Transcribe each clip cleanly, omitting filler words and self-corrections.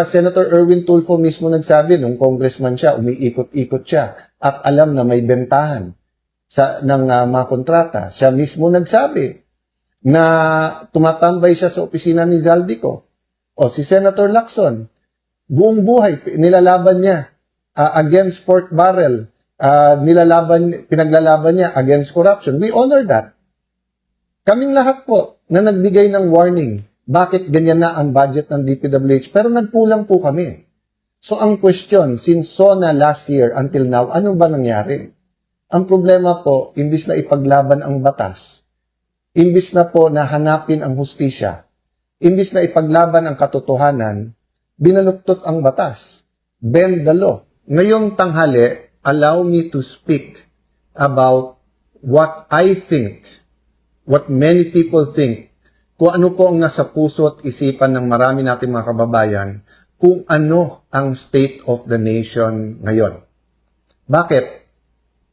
Senator Erwin Tulfo mismo nagsabi, nung congressman siya, umiikot-ikot siya at alam na may bentahan ng mga kontrata. Siya mismo nagsabi na tumatambay siya sa opisina ni Zaldico. O si Senator Lacson, buong buhay nilalaban niya against pork barrel, pinaglalaban niya against corruption. We honor that. Kaming lahat po na nagbigay ng warning, bakit ganyan na ang budget ng DPWH, pero nagkulang po kami. So ang question, since SONA last year until now, anong ba nangyari? Ang problema po, imbis na ipaglaban ang batas, imbis na po na hanapin ang hustisya, imbis na ipaglaban ang katotohanan, binaluktot ang batas. Bend the law. Ngayong tanghali, allow me to speak about what I think, what many people think, kung ano po ang nasa puso at isipan ng marami nating mga kababayan, kung ano ang state of the nation ngayon. Bakit?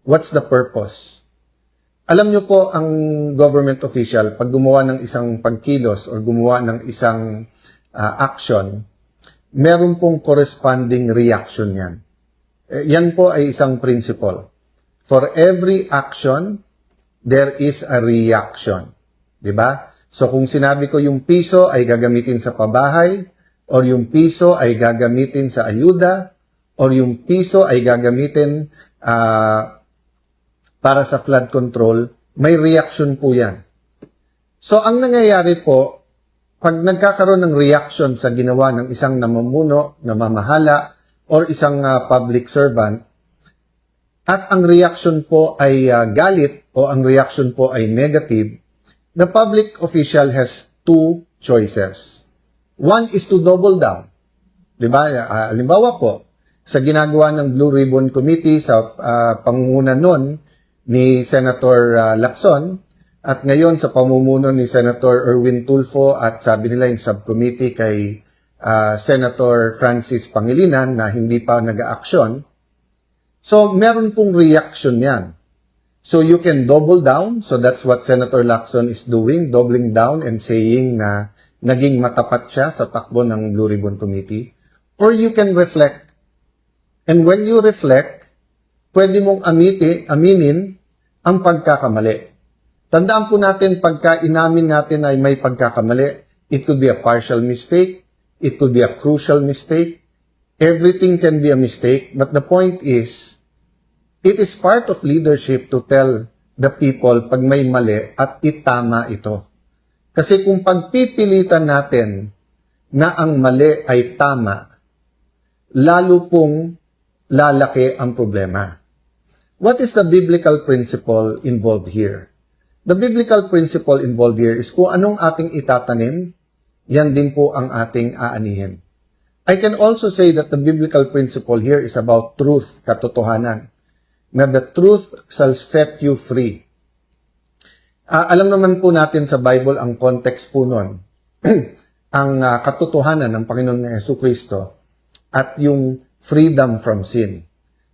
What's the purpose? Alam nyo po, ang government official, pag gumawa ng isang pagkilos or gumawa ng isang action, meron pong corresponding reaction yan. Yan po ay isang principle. For every action, there is a reaction. Diba? So kung sinabi ko yung piso ay gagamitin sa pabahay, or yung piso ay gagamitin sa ayuda, or yung piso ay gagamitin para sa flood control, may reaction po yan. So ang nangyayari po, pag nagkakaroon ng reaction sa ginawa ng isang namumuno, namamahala, or isang public servant, at ang reaction po ay galit o ang reaction po ay negative, the public official has two choices. One is to double down. Diba? Halimbawa po, sa ginagawa ng Blue Ribbon Committee sa pangunguna nun ni Senator Lacson, at ngayon sa pamumuno ni Senator Erwin Tulfo at sabi nila yung subcommittee kay Senator Francis Pangilinan na hindi pa nag-aaksyon. So, meron pong reaction yan. So, you can double down. So, that's what Senator Lacson is doing, doubling down and saying na naging matapat siya sa takbo ng Blue Ribbon Committee. Or you can reflect. And when you reflect, pwede mong aminin ang pagkakamali. Tandaan po natin, pagka inamin natin ay may pagkakamali, it could be a partial mistake, it could be a crucial mistake, everything can be a mistake, but the point is, it is part of leadership to tell the people pag may mali at itama ito. Kasi kung pagpipilitan natin na ang mali ay tama, lalo pong lalaki ang problema. What is the biblical principle involved here? The biblical principle involved here is kung anong ating itatanim, yan din po ang ating aanihin. I can also say that the biblical principle here is about truth, katotohanan. Na the truth shall set you free. Alam naman po natin sa Bible ang context po nun. Ang katotohanan ng Panginoon na Jesucristo at yung freedom from sin.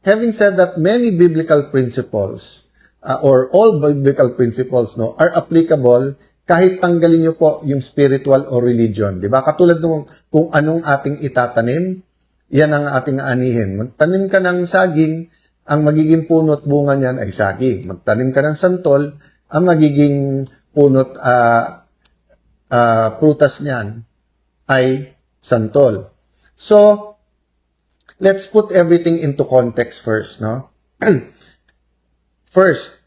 Having said that, many biblical principles or all biblical principles are applicable kahit tanggalin nyo po yung spiritual or religion. Diba? Katulad nung kung anong ating itatanim, yan ang ating aanihin. Magtanim ka ng saging, ang magiging puno at bunga niyan ay saging. Magtanim ka ng santol, ang magiging puno at prutas niyan ay santol. So, let's put everything into context first, no? First,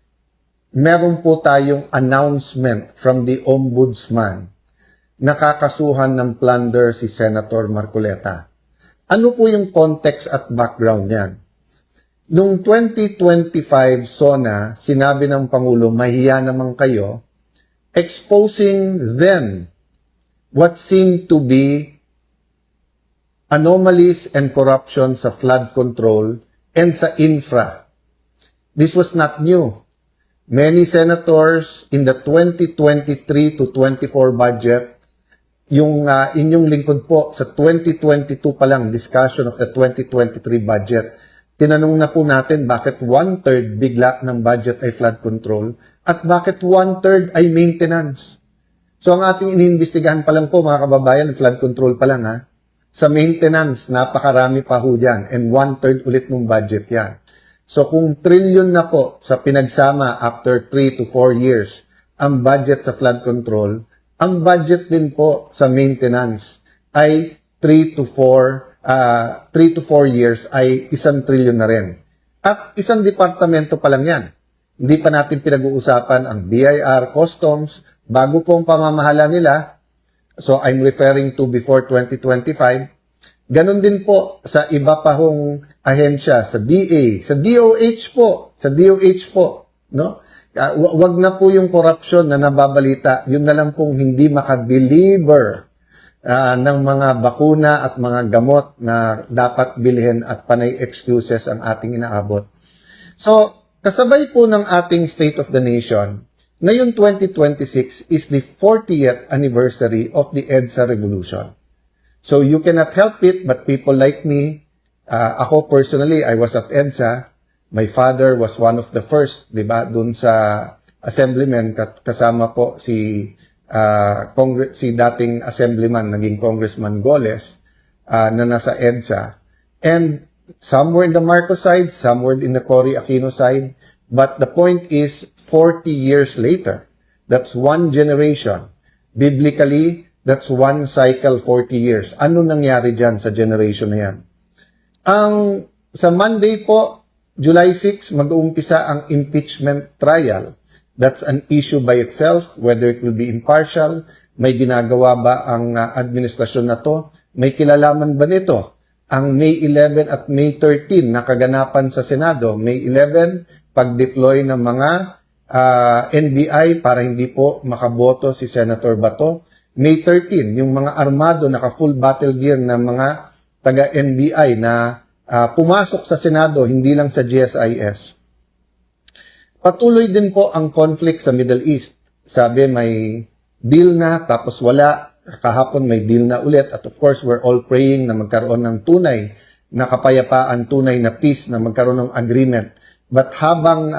meron po tayong announcement from the Ombudsman. Nakakasuhan ng plunder si Senator Marcoleta. Ano po yung context at background niyan? Noong 2025 SONA, sinabi ng Pangulo, mahiya naman kayo, exposing then what seemed to be anomalies and corruption sa flood control and sa infra. This was not new. Many senators in the 2023 to 24 budget, yung inyong lingkod po sa 2022 pa lang, discussion of the 2023 budget, tinanong na po natin bakit 1/3 bigla ng budget ay flood control at bakit 1/3 ay maintenance. So ang ating iniimbestigahan pa lang po mga kababayan, flood control pa lang ha. Sa maintenance, napakarami pa ho dyan. And 1/3 ulit ng budget yan. So kung trillion na po sa pinagsama after 3 to 4 years, ang budget sa flood control, ang budget din po sa maintenance ay 3 to 4 years ay 1 trillion na rin. At isang departamento pa lang yan. Hindi pa natin pinag-uusapan ang BIR, Customs, bago pong pamamahala nila. So I'm referring to before 2025. Ganon din po sa iba pa hong ahensya, sa DA, sa DOH po, no? Wag na po yung corruption na nababalita, yun na lang pong hindi makadeliver ng mga bakuna at mga gamot na dapat bilhin at panay excuses ang ating inaabot. So, kasabay po ng ating State of the Nation, ngayon 2026 is the 40th anniversary of the EDSA Revolution. So you cannot help it, but people like me, ako personally, I was at EDSA. My father was one of the first, di ba, dun sa assemblyman, kasama po si dating assemblyman, naging Congressman Goles, na nasa EDSA. And some were in the Marcos side, some were in the Cory Aquino side. But the point is, 40 years later, that's one generation. Biblically, that's one cycle, 40 years. Ano nangyari dyan sa generation na yan? Sa Monday po, July 6, mag-uumpisa ang impeachment trial. That's an issue by itself, whether it will be impartial, may ginagawa ba ang administrasyon na to, may kilalaman ba nito? Ang May 11 at May 13 na kaganapan sa Senado, May 11, pag-deploy ng mga NBI para hindi po makaboto si Senator Bato. May 13, yung mga armado, naka-full battle gear na mga taga-NBI na pumasok sa Senado, hindi lang sa GSIS. Patuloy din po ang conflict sa Middle East. Sabi may deal na, tapos wala. Kahapon may deal na ulit. At of course, we're all praying na magkaroon ng tunay na kapayapaan, tunay na peace, na magkaroon ng agreement. But habang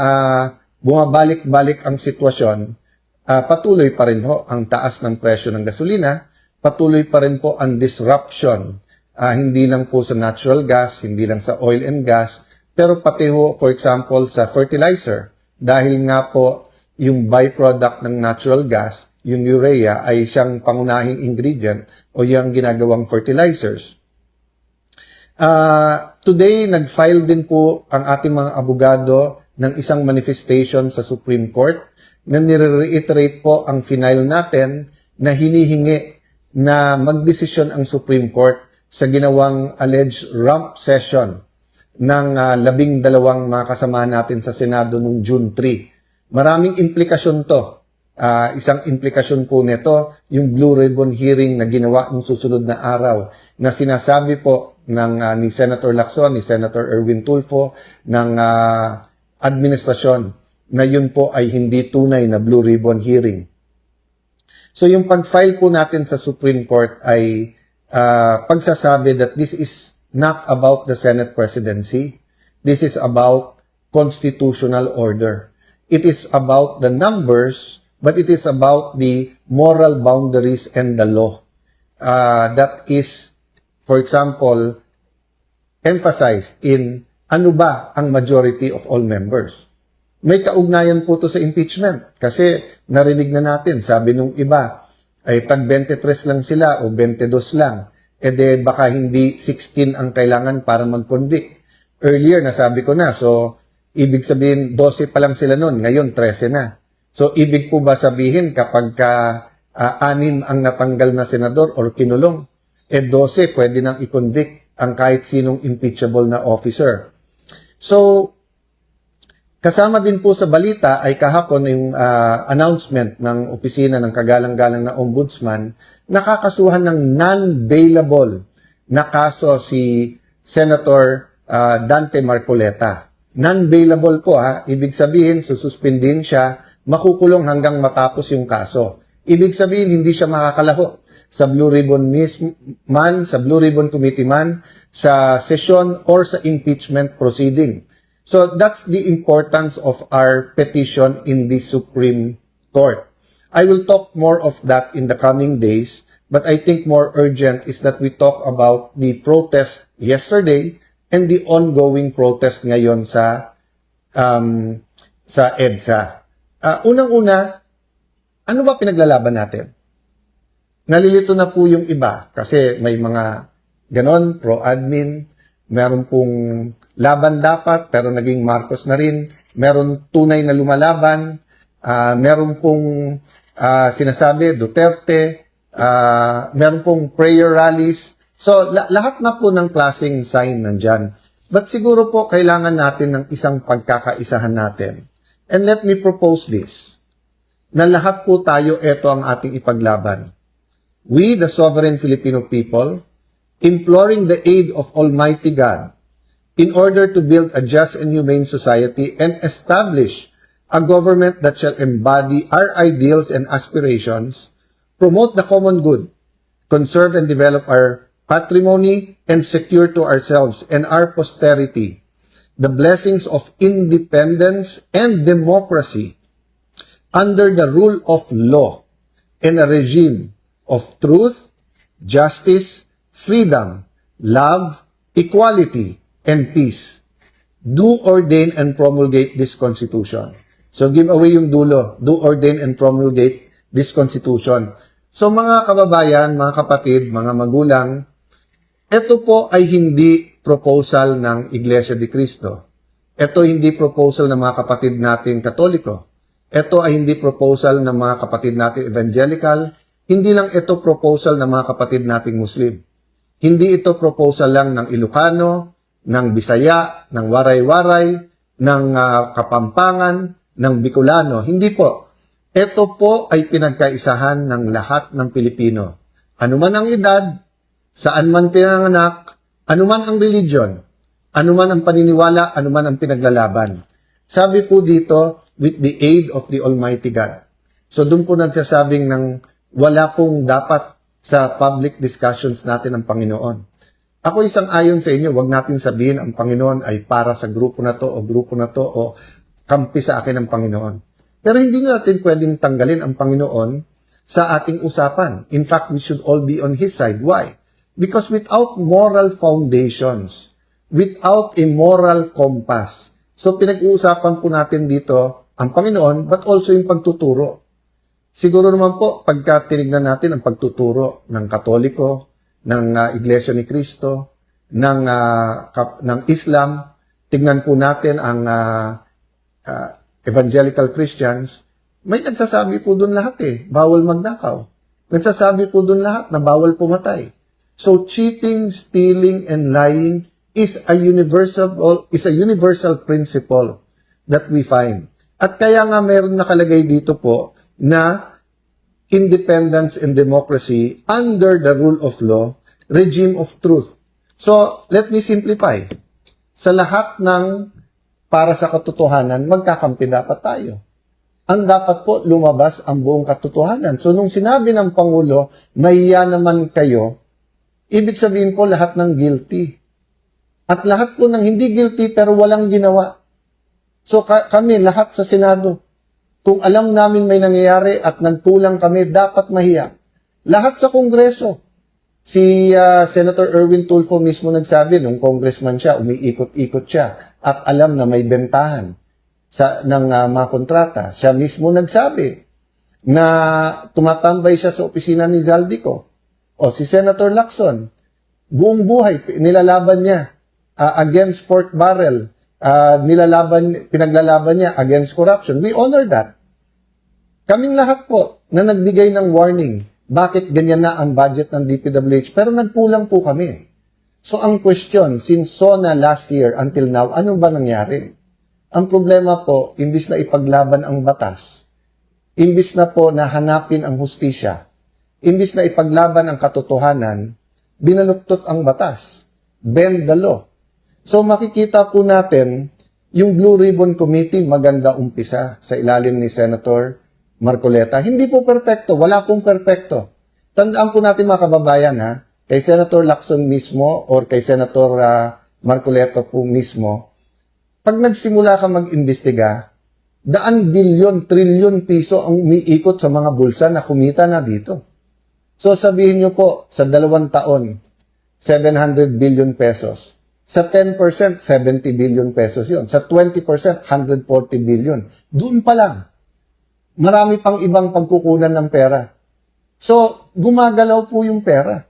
bumabalik-balik ang sitwasyon, patuloy pa rin ho ang taas ng presyo ng gasolina, patuloy pa rin po ang disruption, hindi lang po sa natural gas, hindi lang sa oil and gas, pero pati ho, for example, sa fertilizer. Dahil nga po, yung byproduct ng natural gas, yung urea, ay siyang pangunahing ingredient o yung ginagawang fertilizers. Today, nag-file din po ang ating mga abogado ng isang manifestation sa Supreme Court na nire-reiterate po ang final natin na hinihingi na magdesisyon ang Supreme Court sa ginawang alleged rump session ng 12 mga kasama natin sa Senado noong June 3. Maraming implikasyon to. Isang implikasyon po nito, yung Blue Ribbon hearing na ginawa ng susunod na araw na sinasabi po ni Senator Lacson, ni Senator Erwin Tulfo, ng administrasyon na yun po ay hindi tunay na Blue Ribbon hearing. So yung pag-file po natin sa Supreme Court ay pagsasabi that this is not about the Senate presidency. This is about constitutional order. It is about the numbers, but it is about the moral boundaries and the law. That is, for example, emphasized in ano ba ang majority of all members. May kaugnayan po to sa impeachment kasi narinig na natin, sabi nung iba, ay pag 23 lang sila o 22 lang, de baka hindi 16 ang kailangan para mag-convict. Earlier, nasabi ko na, so ibig sabihin 12 pa lang sila noon, ngayon 13 na. So ibig po ba sabihin kapag 6 ang natanggal na senador or kinulong, 12 pwede nang i-convict ang kahit sinong impeachable na officer. So, kasama din po sa balita ay kahapon yung announcement ng opisina ng kagalang-galang na ombudsman, nakakasuhan ng non-bailable na kaso si Senator Dante Marcoleta. Non-bailable po ibig sabihin sususpendin siya, makukulong hanggang matapos yung kaso. Ibig sabihin hindi siya makakalaho sa Blue Ribbon man, sa Blue Ribbon Committee man, sa session or sa impeachment proceeding. So that's the importance of our petition in the Supreme Court. I will talk more of that in the coming days, But I think more urgent is that we talk about the protest yesterday and the ongoing protest ngayon sa EDSA. Unang-una, ano ba pinaglalaban natin? Nalilito na po yung iba kasi may mga ganon, pro-admin, meron pong laban dapat pero naging Marcos na rin, meron tunay na lumalaban, meron pong sinasabi Duterte, meron pong prayer rallies. So, lahat na po ng klaseng sign nandyan. But siguro po, kailangan natin ng isang pagkakaisahan natin. And let me propose this, na lahat po tayo, ito ang ating ipaglaban. We, the sovereign Filipino people, imploring the aid of Almighty God, in order to build a just and humane society and establish a government that shall embody our ideals and aspirations, promote the common good, conserve and develop our patrimony, and secure to ourselves and our posterity the blessings of independence and democracy under the rule of law and a regime of truth, justice, freedom, love, equality, and peace. Do ordain and promulgate this Constitution. So give away yung dulo. Do ordain and promulgate this Constitution. So mga kababayan, mga kapatid, mga magulang, ito po ay hindi proposal ng Iglesia de Cristo. Ito hindi proposal ng mga kapatid nating Katoliko. Ito ay hindi proposal ng mga kapatid nating Evangelical. Hindi lang ito proposal ng mga kapatid nating Muslim. Hindi ito proposal lang ng Ilocano, ng Bisaya, ng Waray-Waray, ng Kapampangan, ng Bicolano. Hindi po. Ito po ay pinagkaisahan ng lahat ng Pilipino. Anuman ang edad, saan man pinanganak, anuman ang religion, anuman ang paniniwala, anuman ang pinaglalaban. Sabi po dito, with the aid of the Almighty God. So doon po nagsasabing ng wala pong dapat sa public discussions natin ang Panginoon. Ako isang ayon sa inyo, wag natin sabihin ang Panginoon ay para sa grupo na to o kampi sa akin ang Panginoon. Pero hindi natin pwedeng tanggalin ang Panginoon sa ating usapan. In fact, we should all be on His side. Why? Because without moral foundations, without a moral compass, so pinag-uusapan po natin dito ang Panginoon, but also yung pagtuturo. Siguro naman po, pagka tinignan natin ang pagtuturo ng Katoliko, ng Iglesia ni Cristo, ng Islam, tignan po natin ang Evangelical Christians, may nagsasabi po doon lahat bawal magnakaw. Nagsasabi po doon lahat na bawal pumatay. So cheating, stealing, and lying is a universal principle that we find. At kaya nga mayroon nakalagay dito po na independence and democracy under the rule of law, regime of truth. So, let me simplify. Sa lahat ng para sa katotohanan, magkakampi dapat tayo. Ang dapat po, lumabas ang buong katotohanan. So, nung sinabi ng Pangulo, mahiya naman kayo, ibig sabihin po lahat ng guilty. At lahat po ng hindi guilty pero walang ginawa. So, kami, lahat sa Senado, kung alam namin may nangyayari at nagkulang kami, dapat mahiya. Lahat sa Kongreso. Si Senator Erwin Tulfo mismo nagsabi, nung congressman siya, umiikot-ikot siya at alam na may bentahan ng mga kontrata. Siya mismo nagsabi na tumatambay siya sa opisina ni Zaldico. O si Senator Lacson, buong buhay, nilalaban niya against pork barrel, pinaglalaban niya against corruption. We honor that. Kaming lahat po na nagbigay ng warning, bakit ganyan na ang budget ng DPWH, pero nagkulang po kami. So ang question, since SONA last year until now, ano ba nangyari? Ang problema po, imbis na ipaglaban ang batas, imbis na po na hanapin ang hustisya, imbis na ipaglaban ang katotohanan, binaluktot ang batas. Bend the law. So makikita po natin, yung Blue Ribbon Committee, maganda umpisa sa ilalim ni Senator Marcoleta. Hindi po perpekto, wala pong perpekto. Tandaan po natin mga kababayan kay Senator Lacson mismo or kay Senator Marcoleta po mismo, pag nagsimula ka mag-imbestiga, daan bilyon, trilyon piso ang umiikot sa mga bulsa na kumita na dito. So sabihin nyo po, sa 2 taon, 700 billion pesos. Sa 10%, 70 billion pesos yon. Sa 20%, 140 billion. Doon pa lang. Marami pang ibang pagkukunan ng pera. So, gumagalaw po yung pera.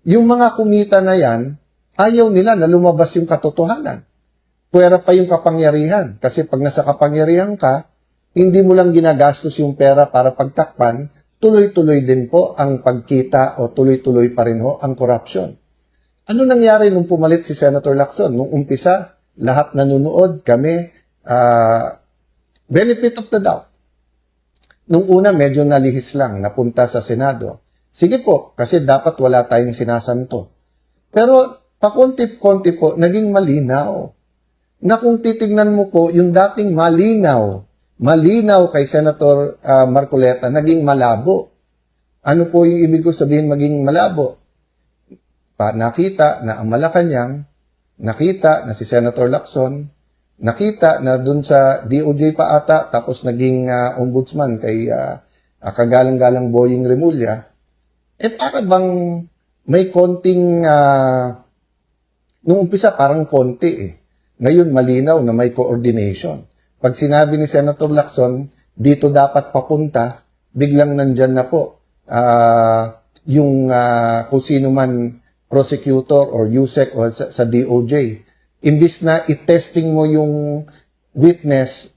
Yung mga kumita na yan, ayaw nila na lumabas yung katotohanan. Pwera pa yung kapangyarihan. Kasi pag nasa kapangyarihan ka, hindi mo lang ginagastos yung pera para pagtakpan, tuloy-tuloy din po ang pagkita o tuloy-tuloy pa rin ho ang corruption. Ano nangyari nung pumalit si Senator Lacson? Nung umpisa, lahat nanonood, kami, benefit of the doubt. Nung una, medyo nalihis lang, napunta sa Senado. Sige po, kasi dapat wala tayong sinasanto. Pero, pakonti-konti po, naging malinaw. Na kung titignan mo po, yung dating malinaw kay Senator Marcoleta, naging malabo. Ano po yung ibig ko sabihin maging malabo? Nakita na ang Malacanang, nakita na si Senator Lacson, nakita na dun sa DOJ pa ata, tapos naging ombudsman kay kagalang-galang Boying Remulla, para bang may konting, nung umpisa parang konti Ngayon malinaw na may coordination. Pag sinabi ni Senator Lacson, dito dapat papunta, biglang nandyan na po yung kung sino man prosecutor or USEC o sa DOJ. Imbis na i-testing mo yung witness,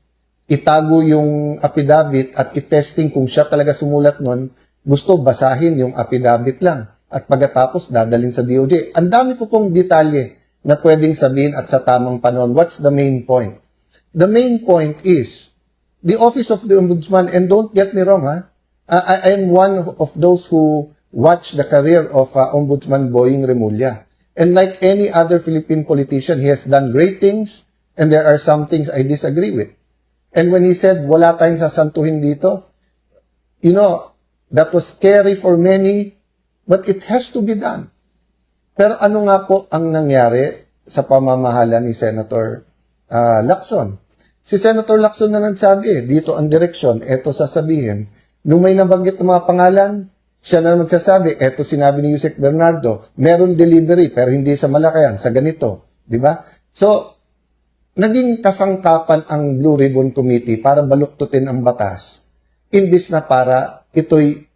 itago yung affidavit at i-testing kung siya talaga sumulat nun, gusto basahin yung affidavit lang. At pagkatapos, dadalhin sa DOJ. Ang dami ko pong detalye na pwedeng sabihin at sa tamang panahon. What's the main point? The main point is, the Office of the Ombudsman, and don't get me wrong, I am one of those who watch the career of Ombudsman Boying Remulla. And like any other Philippine politician, he has done great things, and there are some things I disagree with. And when he said, wala tayong sasantuhin dito, that was scary for many, but it has to be done. Pero ano nga po ang nangyari sa pamamahala ni Senator Lacson? Si Senator Lacson na nagsabi, dito ang direksyon, eto sasabihin. Nung may nabanggit ng mga pangalan, siya na magsasabi, eto sinabi ni Yusek Bernardo, meron delivery pero hindi sa Malacayan, sa ganito. Di ba? So, naging kasangkapan ang Blue Ribbon Committee para baluktutin ang batas, imbis na para ito'y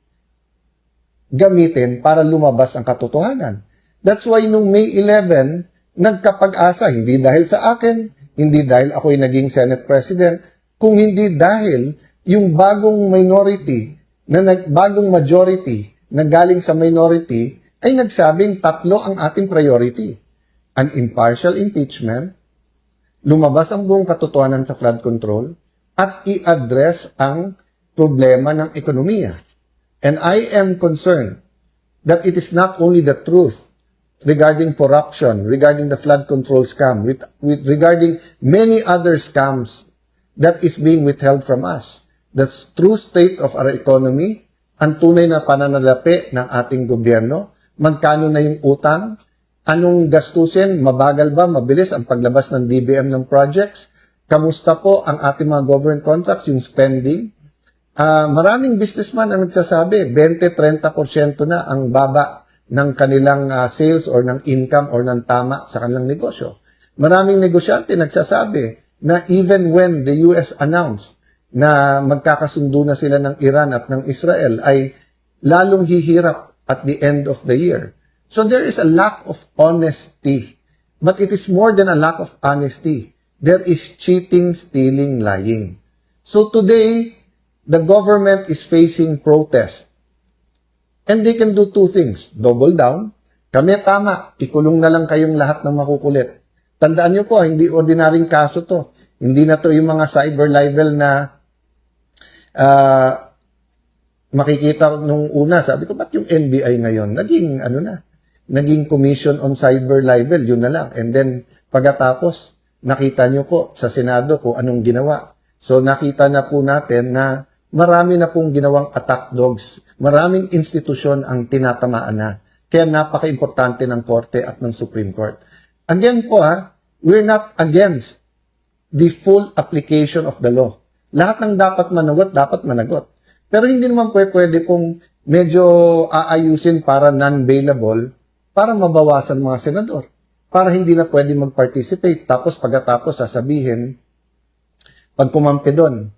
gamitin para lumabas ang katotohanan. That's why nung May 11, nagkapag-asa, hindi dahil sa akin, hindi dahil ako'y naging Senate President, kung hindi dahil yung bagong minority, bagong majority na galing sa minority, ay nagsabing 3 ang ating priority. An impartial impeachment, lumabas ang buong katotohanan sa flood control, at i-address ang problema ng ekonomiya. And I am concerned that it is not only the truth regarding corruption, regarding the flood control scam, regarding many other scams that is being withheld from us. The true state of our economy, ang tunay na pananalapi ng ating gobyerno, magkano na yung utang, anong gastusin, mabagal ba, mabilis ang paglabas ng DBM ng projects, kamusta po ang ating mga government contracts, yung spending. Maraming businessman ang nagsasabi, 20-30% na ang baba ng kanilang sales or ng income or ng tama sa kanilang negosyo. Maraming negosyante nagsasabi na even when the US announced na magkakasundo na sila ng Iran at ng Israel, ay lalong hihirap at the end of the year. So there is a lack of honesty. But it is more than a lack of honesty. There is cheating, stealing, lying. So today, the government is facing protest. And they can do 2 things. Double down. Kami tama, ikulong na lang kayong lahat ng makukulit. Tandaan nyo po, hindi ordinaryong kaso to. Hindi na to yung mga cyber libel na makikita nung una. Sabi ko, ba't yung NBI ngayon? Naging Commission on Cyber Libel, yun na lang. And then, pagkatapos, nakita nyo po sa Senado kung anong ginawa. So, nakita na po natin na marami na pong ginawang attack dogs. Maraming institusyon ang tinatamaan na. Kaya napaka-importante ng Korte at ng Supreme Court. Again po we're not against the full application of the law. Lahat ng dapat managot, dapat managot. Pero hindi naman pwede pong medyo aayusin para non-bailable para mabawasan mga senador. Para hindi na pwede mag-participate. Tapos pagkatapos sasabihin, pag kumampi doon,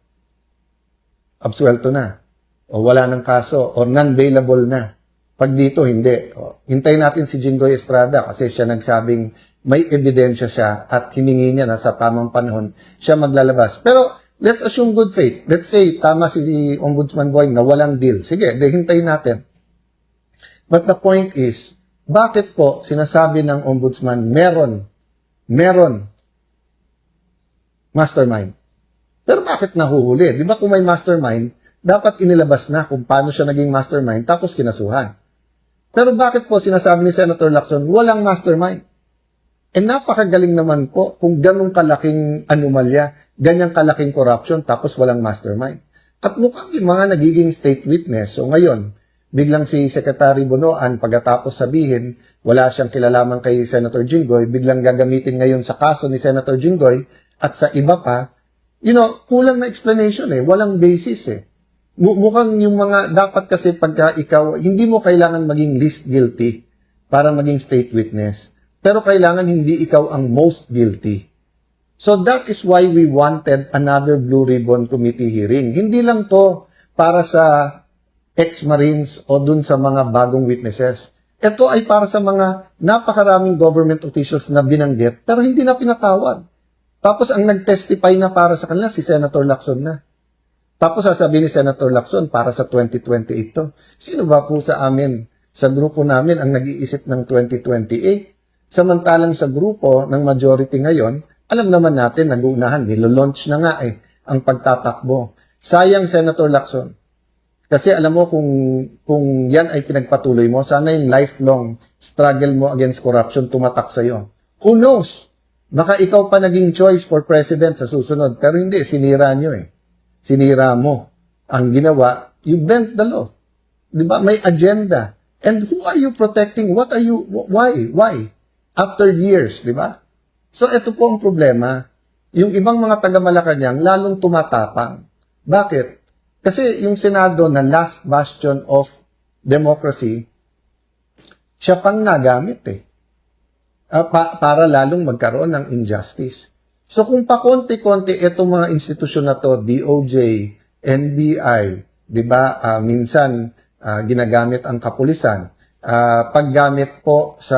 absuelto na. O wala ng kaso. O non-bailable na. Pag dito, hindi. O, hintayin natin si Jinggoy Estrada kasi siya nagsabing may ebidensya siya at hiningi niya na sa tamang panahon siya maglalabas. Pero let's assume good faith. Let's say tama si Ombudsman Boying na walang deal. Sige, hintayin natin. But the point is, bakit po sinasabi ng Ombudsman meron mastermind? Pero bakit nahuhuli? Di ba kung may mastermind, dapat inilabas na kung paano siya naging mastermind tapos kinasuhan. Pero bakit po sinasabi ni Senator Lacson walang mastermind? Napakagaling naman po kung ganong kalaking anomalya, ganyang kalaking corruption tapos walang mastermind. At mukhang yung mga nagiging state witness. So ngayon, biglang si Secretary Bonoan, pagkatapos sabihin, wala siyang kilalaman kay Senator Jinggoy, biglang gagamitin ngayon sa kaso ni Senator Jinggoy at sa iba pa, kulang na explanation walang basis Mukhang yung mga, dapat kasi pagka ikaw, hindi mo kailangan maging least guilty para maging state witness. Pero kailangan hindi ikaw ang most guilty. So that is why we wanted another Blue Ribbon Committee hearing. Hindi lang to para sa ex-Marines o dun sa mga bagong witnesses. Ito ay para sa mga napakaraming government officials na binanggit pero hindi na pinatawag. Tapos ang nag-testify na para sa kanila si Senator Lacson na. Tapos sasabihin ni Senator Lacson para sa 2028 to. Sino ba po sa amin, sa grupo namin ang nag-iisip ng 2028? Samantalang sa grupo ng majority ngayon, alam naman natin, nag-uunahan, nilo-launch na nga ang pagtatakbo. Sayang Senator Lacson. Kasi alam mo kung yan ay pinagpatuloy mo, sana yung lifelong struggle mo against corruption tumatak sa'yo. Who knows? Baka ikaw pa naging choice for president sa susunod. Pero hindi, sinira nyo Sinira mo. Ang ginawa, you bent the law. Diba? May agenda. And who are you protecting? What are you, why? Why? After years, diba? So ito po ang problema. Yung ibang mga taga-Malacanang lalong tumatapang. Bakit? Kasi yung Senado na last bastion of democracy, siya pang nagamit para lalong magkaroon ng injustice. So kung pakonti-konti itong mga institusyon na to, DOJ, NBI, di ba, minsan ginagamit ang kapulisan, paggamit po sa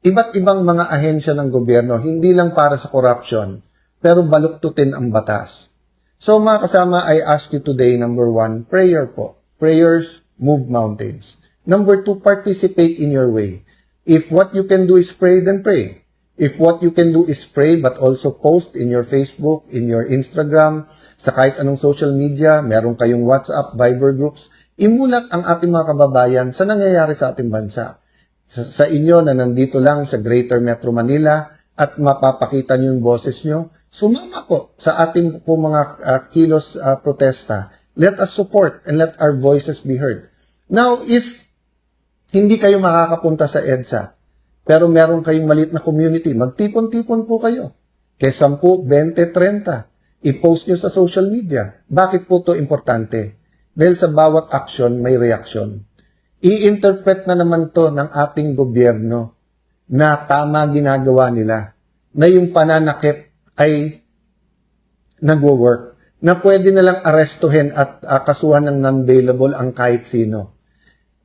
iba't ibang mga ahensya ng gobyerno, hindi lang para sa corruption, pero baluktutin ang batas. So mga kasama, I ask you today, number 1, prayer po. Prayers move mountains. Number 2, participate in your way. If what you can do is pray, then pray. If what you can do is pray but also post in your Facebook, in your Instagram, sa kahit anong social media, meron kayong WhatsApp, Viber groups, imulat ang ating mga kababayan sa nangyayari sa ating bansa. Sa inyo na nandito lang sa Greater Metro Manila at mapapakita nyo yung boses nyo, sumama po sa ating po mga kilos protesta. Let us support and let our voices be heard. Now, if hindi kayo makakapunta sa EDSA, pero meron kayong maliit na community, magtipon-tipon po kayo. Kaya 10, 20, 30. I-post nyo sa social media. Bakit po to importante? Dahil sa bawat action, may reaction. I-interpret na naman to ng ating gobyerno na tama ginagawa nila. Na yung pananakit ay nagwo-work. Na pwede nalang arestuhin at kasuhan ng non-bailable ang kahit sino.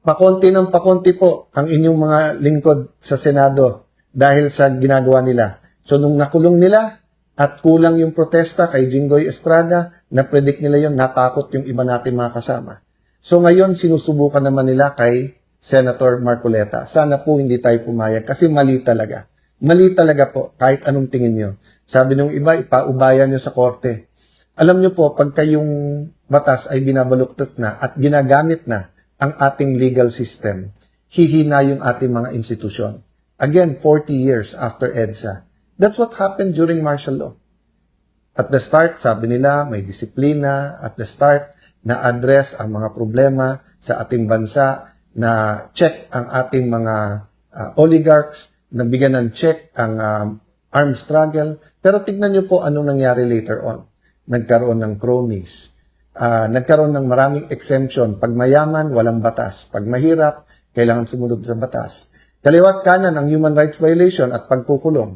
Pakonti ng pakonti po ang inyong mga lingkod sa Senado dahil sa ginagawa nila. So nung nakulong nila at kulang yung protesta kay Jinggoy Estrada, na-predict nila yon, natakot yung iba natin mga kasama. So ngayon sinusubukan naman nila kay Senator Marcoleta. Sana po hindi tayo pumayag kasi mali talaga. Mali talaga po kahit anong tingin nyo. Sabi nung iba, ipaubayan nyo sa korte. Alam nyo po, pagka yung batas ay binabaluktot na at ginagamit na ang ating legal system, hihina yung ating mga institusyon. Again, 40 years after EDSA. That's what happened during martial law. At the start, sabi nila, may disiplina. At the start, na-address ang mga problema sa ating bansa, na check ang ating mga oligarchs, nabigyan ng check ang armed struggle. Pero tignan nyo po anong nangyari later on. Nagkaroon ng cronies. nagkaroon ng maraming exemption. Pag mayaman, walang batas. Pag mahirap, kailangan sumunod sa batas. Kaliwat kanan ang human rights violation at pagkukulong.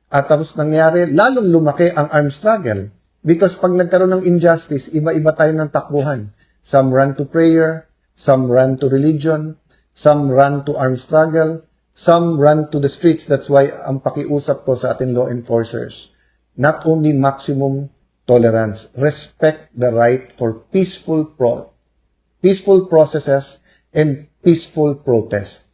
At tapos nangyari, lalong lumaki ang armed struggle. Because pag nagkaroon ng injustice, iba-iba tayo ng takbuhan. Some run to prayer, some run to religion, some run to armed struggle, some run to the streets. That's why ang pakiusap ko sa ating law enforcers, not only maximum tolerance, respect the right for peaceful processes and peaceful protest.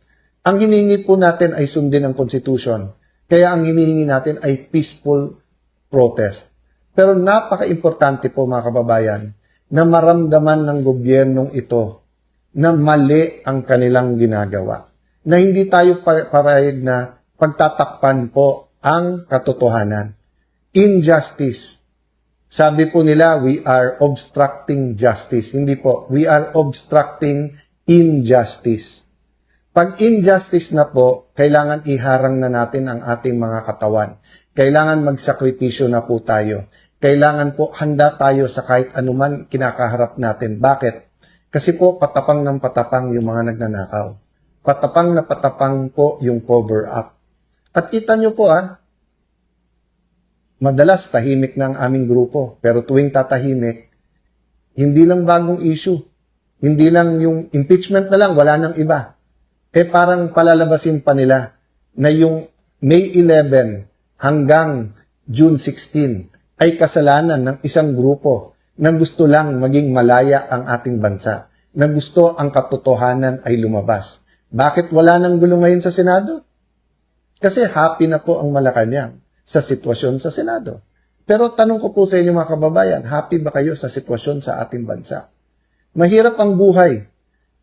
Ang hinihingi po natin ay sundin ang Constitution. Kaya ang hinihingi natin ay peaceful protest. Pero napaka-importante po mga kababayan na maramdaman ng gobyernong ito na mali ang kanilang ginagawa. Na hindi tayo papayag na pagtatakpan po ang katotohanan. Injustice. Sabi po nila, we are obstructing justice. Hindi po, we are obstructing injustice. Pag injustice na po, kailangan iharang na natin ang ating mga katawan. Kailangan magsakripisyo na po tayo. Kailangan po handa tayo sa kahit anuman kinakaharap natin. Bakit? Kasi po patapang ng patapang yung mga nagnanakaw. Patapang na patapang po yung cover up. At kita nyo po madalas tahimik na ang aming grupo. Pero tuwing tatahimik, hindi lang bagong issue. Hindi lang yung impeachment na lang, wala nang iba. Parang palalabasin pa nila na yung May 11 hanggang June 16 ay kasalanan ng isang grupo na gusto lang maging malaya ang ating bansa. Na gusto ang katotohanan ay lumabas. Bakit wala nang gulo ngayon sa Senado? Kasi happy na po ang Malacanang sa sitwasyon sa Senado. Pero tanong ko po sa inyo mga kababayan, happy ba kayo sa sitwasyon sa ating bansa? Mahirap ang buhay.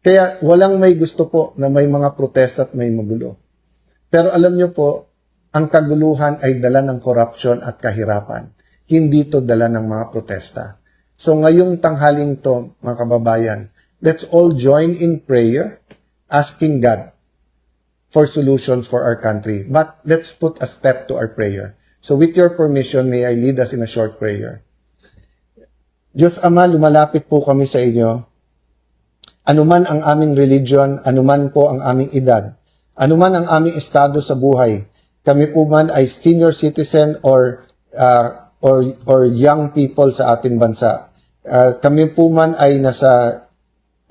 Kaya walang may gusto po na may mga protesta at may magulo. Pero alam nyo po, ang kaguluhan ay dala ng corruption at kahirapan. Hindi to dala ng mga protesta. So ngayong tanghaling to, mga kababayan, let's all join in prayer, asking God for solutions for our country. But let's put a step to our prayer. So with your permission, may I lead us in a short prayer. Diyos Ama, lumalapit po kami sa inyo. Anuman ang aming religion, anuman po ang aming edad, anuman ang aming estado sa buhay, kami po man ay senior citizen or young people sa ating bansa. Kami po man ay nasa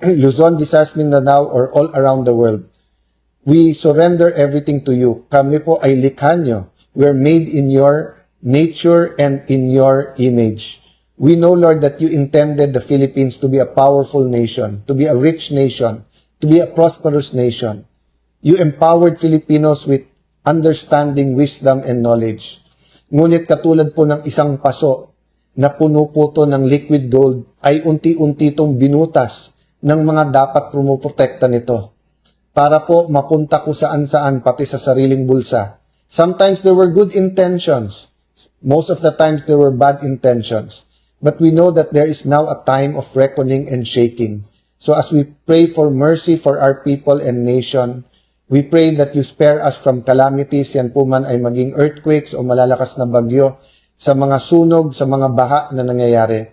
Luzon, Visayas, Mindanao, or all around the world. We surrender everything to you. Kami po ay likha nyo. We're made in your nature and in your image. We know, Lord, that you intended the Philippines to be a powerful nation, to be a rich nation, to be a prosperous nation. You empowered Filipinos with understanding, wisdom, and knowledge. Ngunit katulad po ng isang paso na puno po to ng liquid gold, ay unti-unti itong binutas ng mga dapat pumuprotekta nito. Para po mapunta ko saan-saan, pati sa sariling bulsa. Sometimes there were good intentions. Most of the times there were bad intentions. But we know that there is now a time of reckoning and shaking. So as we pray for mercy for our people and nation, we pray that you spare us from calamities, yan po man ay maging earthquakes o malalakas na bagyo, sa mga sunog, sa mga baha na nangyayari.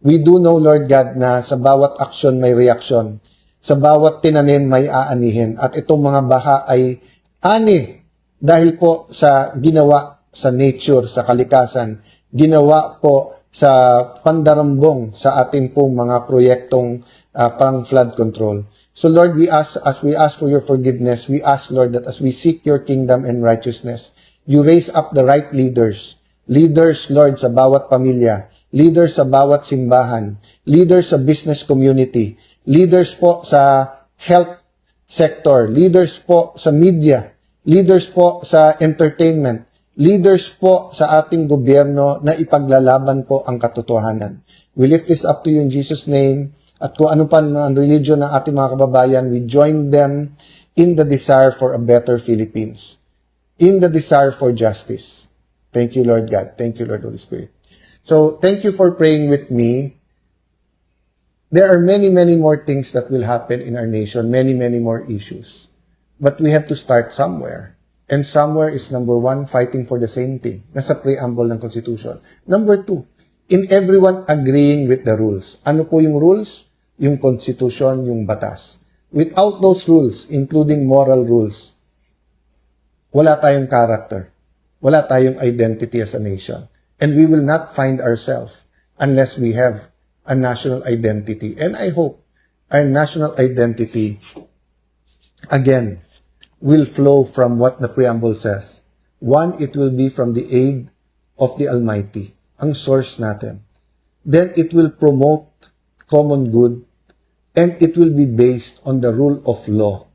We do know, Lord God, na sa bawat aksyon may reaksyon. Sa bawat tinanim may aanihin. At itong mga baha ay ani dahil po sa ginawa sa nature, sa kalikasan. Ginawa po sa pandarambong sa ating pong mga proyektong pang-flood control. So Lord, as we ask for your forgiveness, we ask, Lord, that as we seek your kingdom and righteousness, you raise up the right leaders. Leaders, Lord, sa bawat pamilya. Leaders sa bawat simbahan, leaders sa business community, leaders po sa health sector, leaders po sa media, leaders po sa entertainment, leaders po sa ating gobyerno na ipaglalaban po ang katotohanan. We lift this up to you in Jesus' name. At kung ano pa ang religion ng ating mga kababayan, we join them in the desire for a better Philippines, in the desire for justice. Thank you, Lord God. Thank you, Lord Holy Spirit. So, thank you for praying with me. There are many, many more things that will happen in our nation, many, many more issues. But we have to start somewhere. And somewhere is number one, fighting for the same thing. Nasa preamble ng Constitution. Number two, in everyone agreeing with the rules. Ano po yung rules? Yung constitution, yung batas. Without those rules, including moral rules, wala tayong character. Wala tayong identity as a nation. And we will not find ourselves unless we have a national identity. And I hope our national identity, again, will flow from what the preamble says. One, it will be from the aid of the Almighty, ang source natin. Then it will promote common good, and it will be based on the rule of law,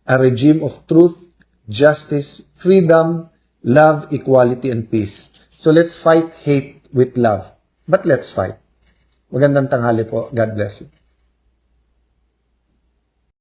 a regime of truth, justice, freedom, love, equality, and peace. So let's fight hate with love. But let's fight. Magandang tanghali po. God bless you.